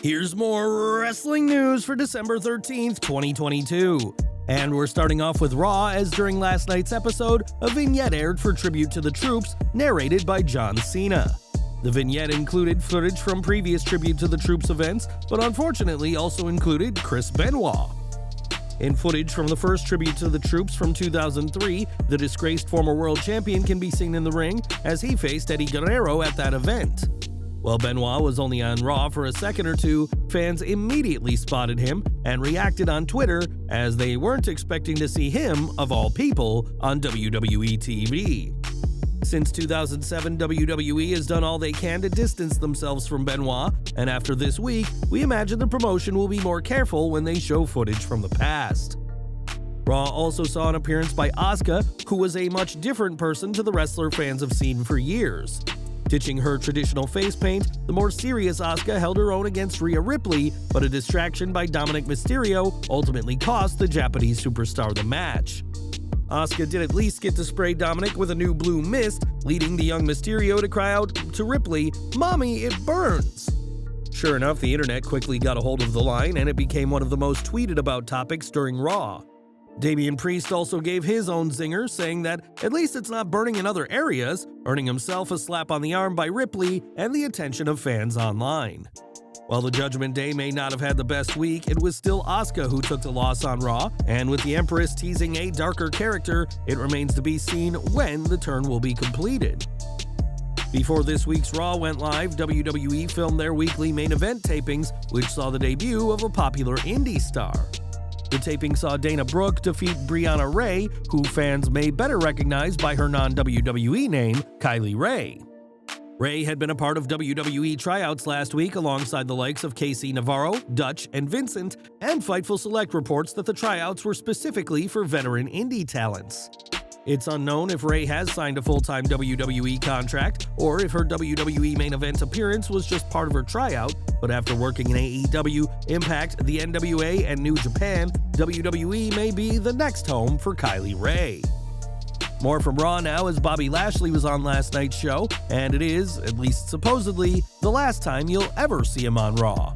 Here's more wrestling news for December 13th, 2022. And we're starting off with Raw, as during last night's episode, a vignette aired for tribute to the troops, narrated by John Cena. The vignette included footage from previous tribute to the troops events, but unfortunately also included Chris Benoit. In footage from the first tribute to the troops from 2003, the disgraced former world champion can be seen in the ring as he faced Eddie Guerrero at that event. While Benoit was only on Raw for a second or two, fans immediately spotted him and reacted on Twitter as they weren't expecting to see him, of all people, on WWE TV. Since 2007, WWE has done all they can to distance themselves from Benoit, and after this week, we imagine the promotion will be more careful when they show footage from the past. Raw also saw an appearance by Asuka, who was a much different person to the wrestler fans have seen for years. Ditching her traditional face paint, the more serious Asuka held her own against Rhea Ripley, but a distraction by Dominic Mysterio ultimately cost the Japanese superstar the match. Asuka did at least get to spray Dominic with a new blue mist, leading the young Mysterio to cry out to Ripley, "Mommy, it burns!" Sure enough, the internet quickly got a hold of the line, and it became one of the most tweeted about topics during Raw. Damian Priest also gave his own zinger, saying that at least it's not burning in other areas, earning himself a slap on the arm by Ripley and the attention of fans online. While the Judgment Day may not have had the best week, it was still Asuka who took the loss on Raw, and with the Empress teasing a darker character, it remains to be seen when the turn will be completed. Before this week's Raw went live, WWE filmed their weekly main event tapings, which saw the debut of a popular indie star. The taping saw Dana Brooke defeat Brianna Ray, who fans may better recognize by her non-WWE name, Kylie Ray. Ray had been a part of WWE tryouts last week alongside the likes of Casey Navarro, Dutch, and Vincent, and Fightful Select reports that the tryouts were specifically for veteran indie talents. It's unknown if Ray has signed a full-time WWE contract or if her WWE main event appearance was just part of her tryout, but after working in AEW, Impact, the NWA, and New Japan, WWE may be the next home for Kylie Ray. More from Raw now, as Bobby Lashley was on last night's show, and it is, at least supposedly, the last time you'll ever see him on Raw.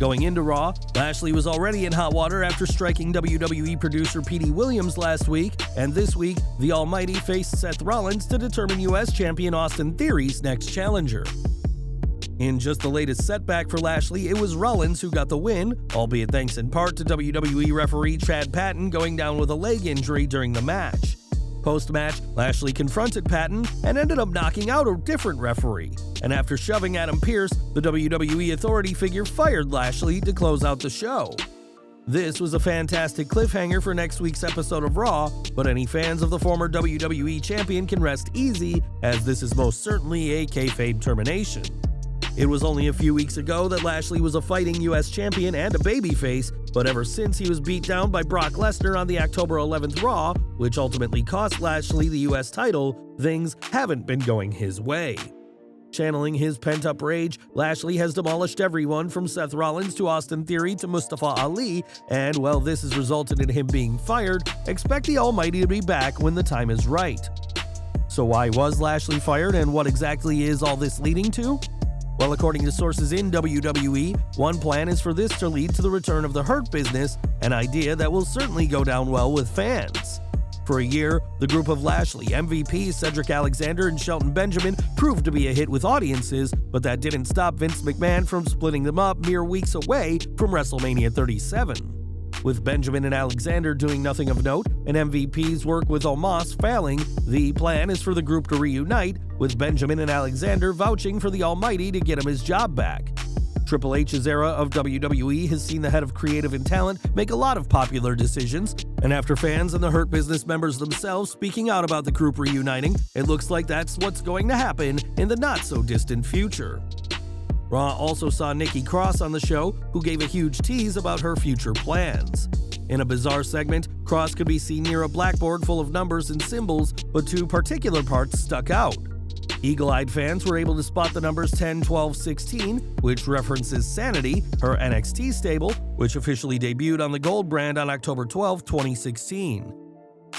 Going into Raw, Lashley was already in hot water after striking WWE producer Petey Williams last week, and this week, the Almighty faced Seth Rollins to determine US champion Austin Theory's next challenger. In just the latest setback for Lashley, it was Rollins who got the win, albeit thanks in part to WWE referee Chad Patton going down with a leg injury during the match. Post-match, Lashley confronted Patton and ended up knocking out a different referee. And after shoving Adam Pearce, the WWE authority figure fired Lashley to close out the show. This was a fantastic cliffhanger for next week's episode of Raw, but any fans of the former WWE champion can rest easy, as this is most certainly a kayfabe termination. It was only a few weeks ago that Lashley was a fighting US champion and a babyface, but ever since he was beat down by Brock Lesnar on the October 11th Raw, which ultimately cost Lashley the US title, things haven't been going his way. Channeling his pent-up rage, Lashley has demolished everyone from Seth Rollins to Austin Theory to Mustafa Ali, and while this has resulted in him being fired, expect the Almighty to be back when the time is right. So why was Lashley fired, and what exactly is all this leading to? Well, according to sources in WWE, one plan is for this to lead to the return of the Hurt Business, an idea that will certainly go down well with fans. For a year, the group of Lashley, MVP, Cedric Alexander, and Shelton Benjamin proved to be a hit with audiences, but that didn't stop Vince McMahon from splitting them up mere weeks away from WrestleMania 37. With Benjamin and Alexander doing nothing of note, and MVP's work with Omos failing, the plan is for the group to reunite, with Benjamin and Alexander vouching for the Almighty to get him his job back. Triple H's era of WWE has seen the head of creative and talent make a lot of popular decisions, and after fans and the Hurt Business members themselves speaking out about the group reuniting, it looks like that's what's going to happen in the not-so-distant future. Raw also saw Nikki Cross on the show, who gave a huge tease about her future plans. In a bizarre segment, Cross could be seen near a blackboard full of numbers and symbols, but two particular parts stuck out. Eagle-eyed fans were able to spot the numbers 10, 12, 16, which references SAnitY, her NXT stable, which officially debuted on the Gold brand on October 12, 2016.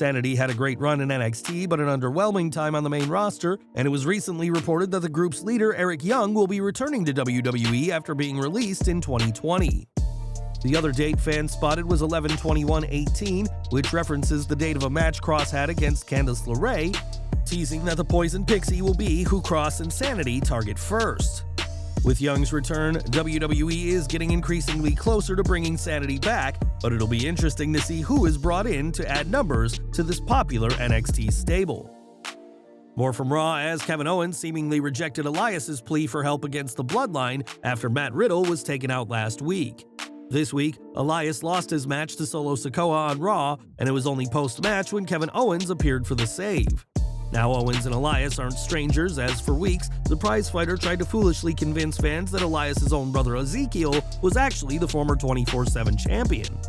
SAnitY had a great run in NXT, but an underwhelming time on the main roster, and it was recently reported that the group's leader, Eric Young, will be returning to WWE after being released in 2020. The other date fans spotted was 11/21/18, which references the date of a match Cross had against Candice LeRae, teasing that the Poison Pixie will be who Cross and SAnitY target first. With Young's return, WWE is getting increasingly closer to bringing SAnitY back, but it'll be interesting to see who is brought in to add numbers to this popular NXT stable. More from Raw, as Kevin Owens seemingly rejected Elias's plea for help against the Bloodline after Matt Riddle was taken out last week. This week, Elias lost his match to Solo Sikoa on Raw, and it was only post-match when Kevin Owens appeared for the save. Now Owens and Elias aren't strangers, as for weeks, the prizefighter tried to foolishly convince fans that Elias' own brother Ezekiel was actually the former 24/7 champion.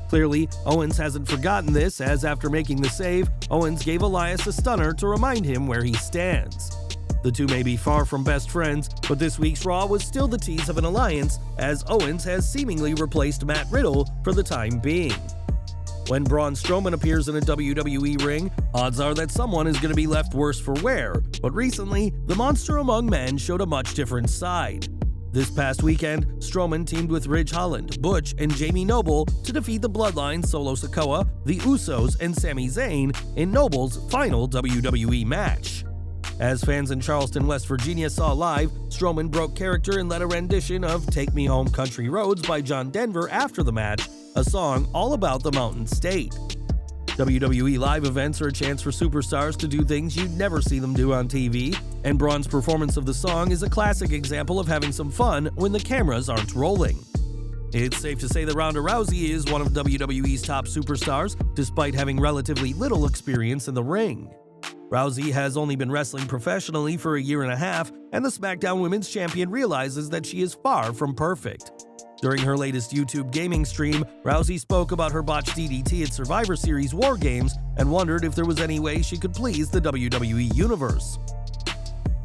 Clearly, Owens hasn't forgotten this, as after making the save, Owens gave Elias a stunner to remind him where he stands. The two may be far from best friends, but this week's Raw was still the tease of an alliance, as Owens has seemingly replaced Matt Riddle for the time being. When Braun Strowman appears in a WWE ring, odds are that someone is going to be left worse for wear, but recently, the monster among men showed a much different side. This past weekend, Strowman teamed with Ridge Holland, Butch, and Jamie Noble to defeat the Bloodline, Solo Sikoa, the Usos, and Sami Zayn in Noble's final WWE match. As fans in Charleston, West Virginia saw live, Strowman broke character and led a rendition of Take Me Home Country Roads by John Denver after the match, a song all about the Mountain State. WWE live events are a chance for superstars to do things you'd never see them do on TV, and Braun's performance of the song is a classic example of having some fun when the cameras aren't rolling. It's safe to say that Ronda Rousey is one of WWE's top superstars, despite having relatively little experience in the ring. Rousey has only been wrestling professionally for a year and a half, and the SmackDown Women's Champion realizes that she is far from perfect. During her latest YouTube gaming stream, Rousey spoke about her botched DDT at Survivor Series War Games and wondered if there was any way she could please the WWE Universe.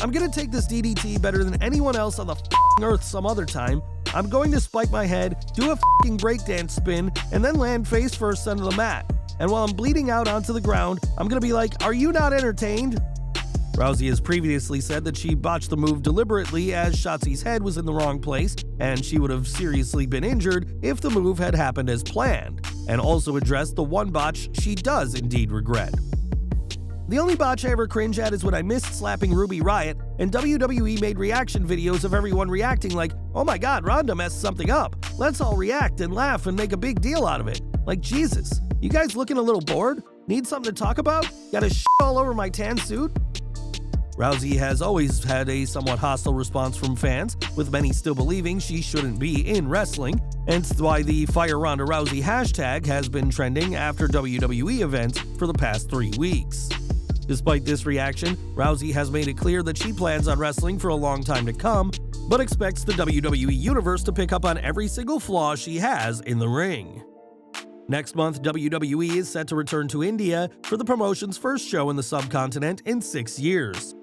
"I'm gonna take this DDT better than anyone else on the f***ing earth some other time. I'm going to spike my head, do a f***ing breakdance spin, and then land face first onto the mat. And while I'm bleeding out onto the ground, I'm gonna be like, 'Are you not entertained?'" Rousey has previously said that she botched the move deliberately as Shotzi's head was in the wrong place, and she would have seriously been injured if the move had happened as planned, and also addressed the one botch she does indeed regret. "The only botch I ever cringe at is when I missed slapping Ruby Riott, and WWE made reaction videos of everyone reacting like, 'Oh my god, Ronda messed something up. Let's all react and laugh and make a big deal out of it.' Like, Jesus, you guys looking a little bored? Need something to talk about? Got a shit all over my tan suit?" Rousey has always had a somewhat hostile response from fans, with many still believing she shouldn't be in wrestling, hence why the Fire Ronda Rousey hashtag has been trending after WWE events for the past 3 weeks. Despite this reaction, Rousey has made it clear that she plans on wrestling for a long time to come, but expects the WWE Universe to pick up on every single flaw she has in the ring. Next month, WWE is set to return to India for the promotion's first show in the subcontinent in 6 years.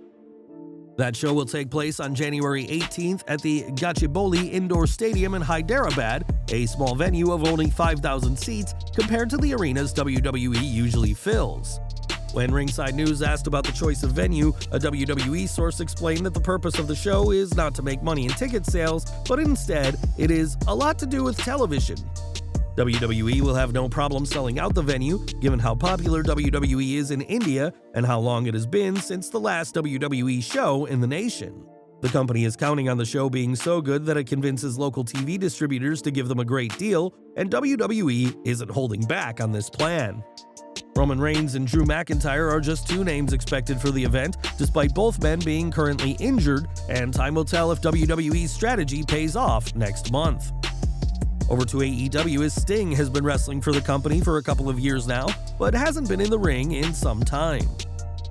That show will take place on January 18th at the Gachibowli Indoor Stadium in Hyderabad, a small venue of only 5,000 seats compared to the arenas WWE usually fills. When Ringside News asked about the choice of venue, a WWE source explained that the purpose of the show is not to make money in ticket sales, but instead, it is a lot to do with television. WWE will have no problem selling out the venue, given how popular WWE is in India and how long it has been since the last WWE show in the nation. The company is counting on the show being so good that it convinces local TV distributors to give them a great deal, and WWE isn't holding back on this plan. Roman Reigns and Drew McIntyre are just 2 names expected for the event, despite both men being currently injured, and time will tell if WWE's strategy pays off next month. Over to AEW, as Sting has been wrestling for the company for a couple of years now, but hasn't been in the ring in some time.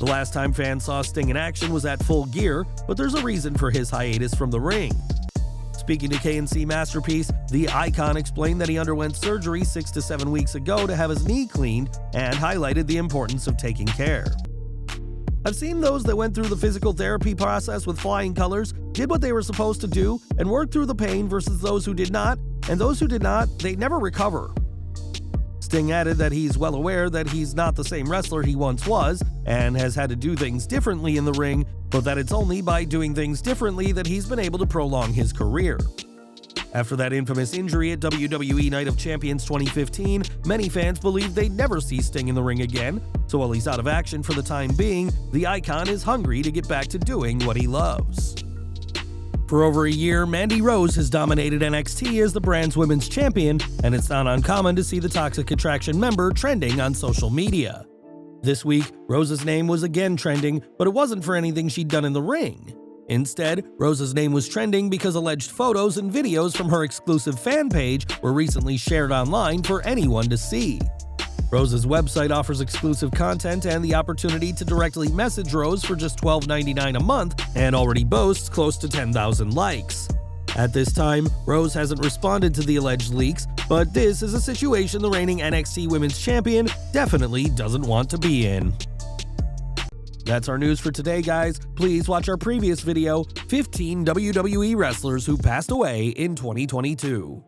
The last time fans saw Sting in action was at Full Gear, but there's a reason for his hiatus from the ring. Speaking to KNC Masterpiece, the Icon explained that he underwent surgery 6 to 7 weeks ago to have his knee cleaned and highlighted the importance of taking care. "I've seen those that went through the physical therapy process with flying colors, did what they were supposed to do, and worked through the pain versus those who did not, and those who did not, they never recover." Sting added that he's well aware that he's not the same wrestler he once was and has had to do things differently in the ring, but that it's only by doing things differently that he's been able to prolong his career. After that infamous injury at WWE Night of Champions 2015, many fans believe they'd never see Sting in the ring again, so while he's out of action for the time being, the icon is hungry to get back to doing what he loves. For over a year, Mandy Rose has dominated NXT as the brand's women's champion, and it's not uncommon to see the Toxic Attraction member trending on social media. This week, Rose's name was again trending, but it wasn't for anything she'd done in the ring. Instead, Rose's name was trending because alleged photos and videos from her exclusive fan page were recently shared online for anyone to see. Rose's website offers exclusive content and the opportunity to directly message Rose for just $12.99 a month and already boasts close to 10,000 likes. At this time, Rose hasn't responded to the alleged leaks, but this is a situation the reigning NXT Women's Champion definitely doesn't want to be in. That's our news for today, guys. Please watch our previous video, 15 WWE wrestlers who passed away in 2022.